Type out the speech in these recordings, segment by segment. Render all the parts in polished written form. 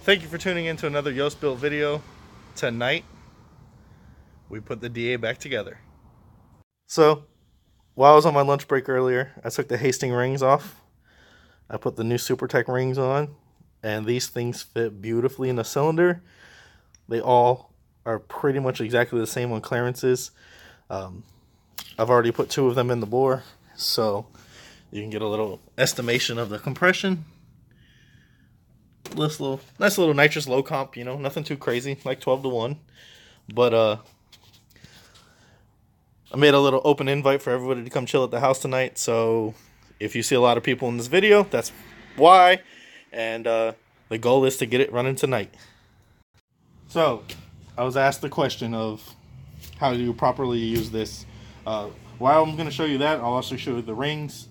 Thank you for tuning in to another yostbuilt video. Tonight, we put the DA back together. So, while I was on my lunch break earlier, I took the Hastings rings off. I put the new SuperTech rings on, and these things fit beautifully in the cylinder. They all are pretty much exactly the same on clearances. I've already put 2 of them in the bore, so you can get a little estimation of the compression. Nice little nitrous low comp, you know, nothing too crazy, like 12-to-1. But I made a little open invite for everybody to come chill at the house tonight. So if you see a lot of people in this video, that's why. And the goal is to get it running tonight. So I was asked the question of how do you properly use this. While I'm going to show you that, I'll also show you the rings,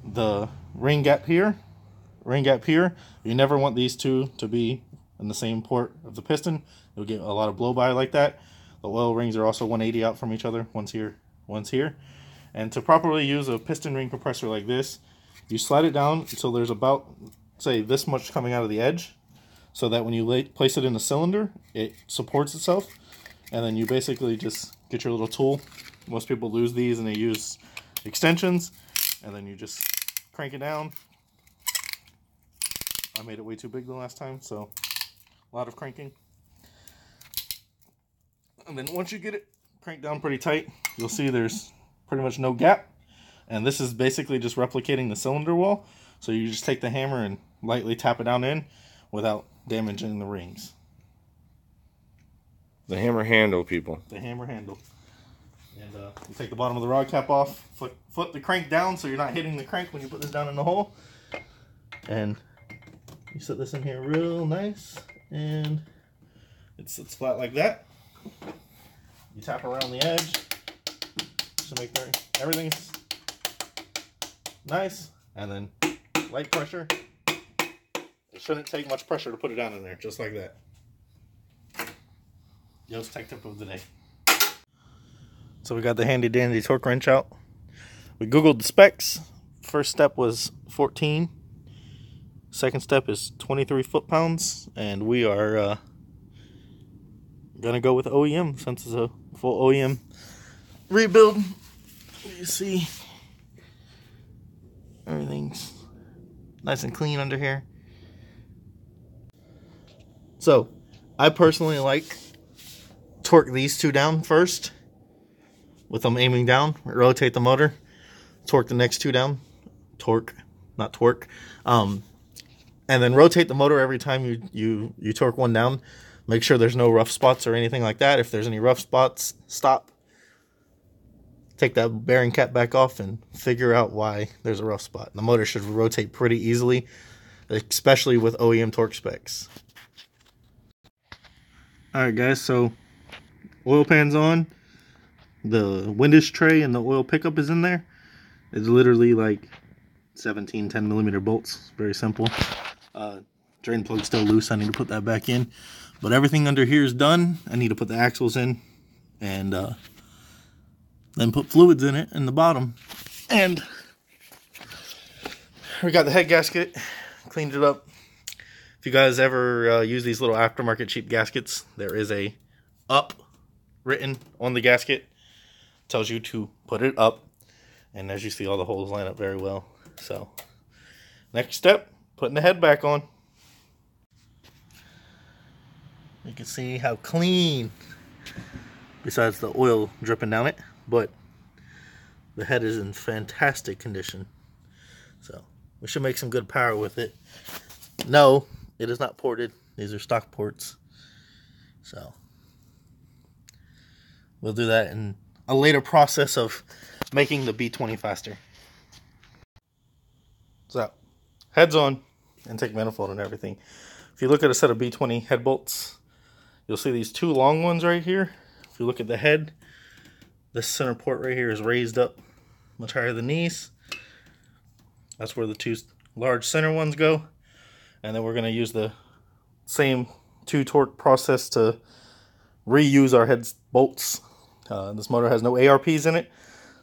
the ring gap here. You never want these two to be in the same port of the piston. You'll get a lot of blow by like that. The oil rings are also 180 out from each other, one's here, one's here. And to properly use a piston ring compressor like this, you slide it down until there's about, say, this much coming out of the edge, so that when you place it in the cylinder, it supports itself. And then you basically just get your little tool. Most people lose these and they use extensions, and then you just crank it down. I made it way too big the last time, so a lot of cranking. And then once you get it cranked down pretty tight, you'll see there's pretty much no gap. And this is basically just replicating the cylinder wall. So you just take the hammer and lightly tap it down in without damaging the rings. The hammer handle, people. The hammer handle. And you take the bottom of the rod cap off, flip the crank down so you're not hitting the crank when you put this down in the hole. And you set this in here real nice, and it sits flat like that. You tap around the edge to make sure everything's nice, and then light pressure. It shouldn't take much pressure to put it down in there, just like that. Yost tech tip of the day. So we got the handy dandy torque wrench out. We googled the specs. First step was 14. Second step is 23 foot-pounds, and we are gonna go with OEM since it's a full OEM rebuild. You see, everything's nice and clean under here. So, I personally like torque these 2 down first, with them aiming down. Rotate the motor, torque the next 2 down. Torque, not torque. And then rotate the motor every time you torque one down. Make sure there's no rough spots or anything like that. If there's any rough spots, stop. Take that bearing cap back off and figure out why there's a rough spot. The motor should rotate pretty easily, especially with OEM torque specs. Alright guys, so oil pan's on. The windage tray and the oil pickup is in there. It's literally like 17 10mm bolts. Very simple. Drain plug's still loose. I need to put that back in, but everything under here is done. I need to put the axles in, and then put fluids in it in the bottom. And we got the head gasket, cleaned it up. If you guys ever use these little aftermarket cheap gaskets, there is a up written on the gasket. Tells you to put it up, and as you see, all the holes line up very well. So next step, putting the head back on. You can see how clean, besides the oil dripping down it, but the head is in fantastic condition. So we should make some good power with it. No, it is not ported. These are stock ports. So we'll do that in a later process of making the B20 faster. So head's on, and take manifold and everything. If you look at a set of B20 head bolts, you'll see these 2 long ones right here. If you look at the head, this center port right here is raised up much higher than these. That's where the 2 large center ones go. And then we're going to use the same 2 torque process to reuse our head bolts. This motor has no ARPs in it.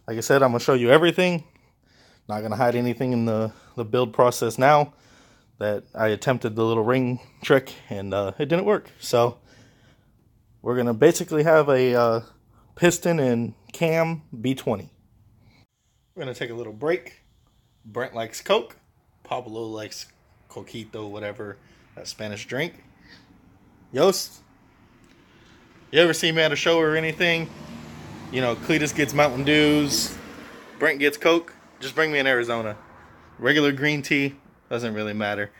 Like I said, I'm going to show you everything. Not going to hide anything in the build process now. that I attempted the little ring trick and it didn't work. So we're going to basically have a piston and cam b20. We're going to take a little break. Brent likes Coke. Pablo likes coquito, whatever, that Spanish drink. Yost, you ever see me at a show or anything? You know, Cletus gets Mountain Dews, Brent gets Coke. Just bring me in Arizona. Regular green tea, doesn't really matter.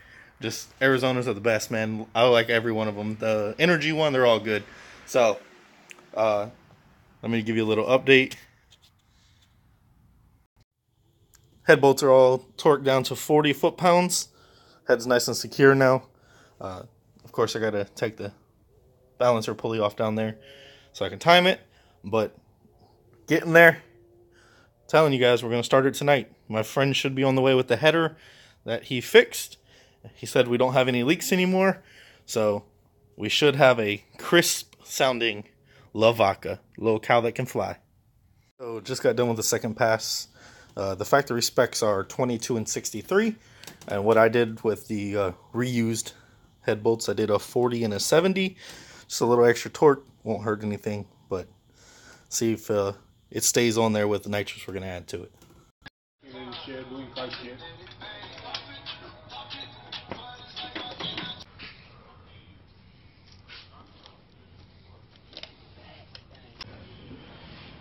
Just Arizonas are the best, man. I like every one of them. The energy one, they're all good. So, let me give you a little update. Head bolts are all torqued down to 40 foot-pounds. Head's nice and secure now. Of course, I gotta take the balancer pulley off down there so I can time it. But getting there. Telling you guys, we're gonna start it tonight. My friend should be on the way with the header that he fixed. He said we don't have any leaks anymore, so we should have a crisp sounding Vaca, little cow that can fly. So just got done with the second pass. The factory specs are 22 and 63, and what I did with the reused head bolts, I did a 40 and a 70. Just a little extra torque, won't hurt anything, but see if it stays on there with the nitrous we're going to add to it.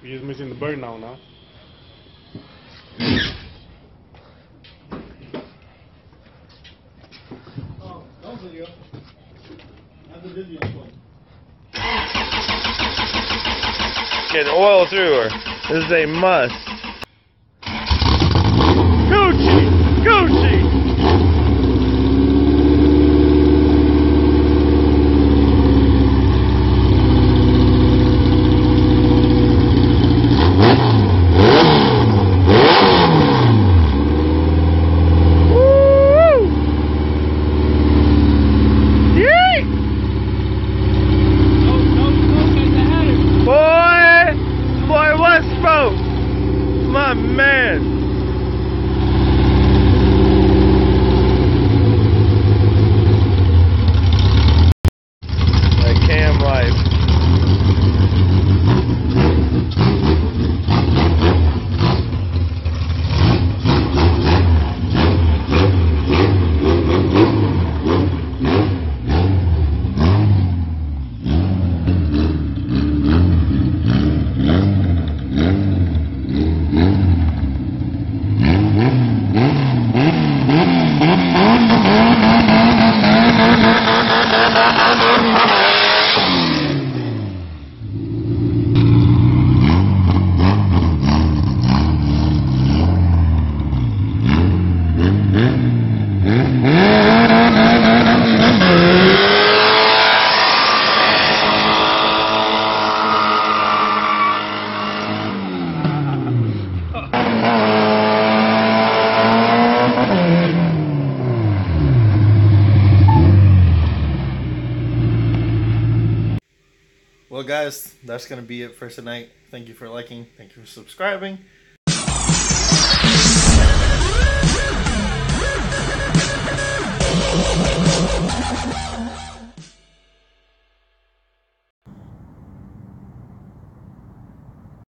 We're just missing the burnout now. Oh, that was video. That's the video. Get oil through her. This is a must. Gucci! Gucci! My man. That cam life. Well, guys, that's going to be it for tonight. Thank you for liking. Thank you for subscribing.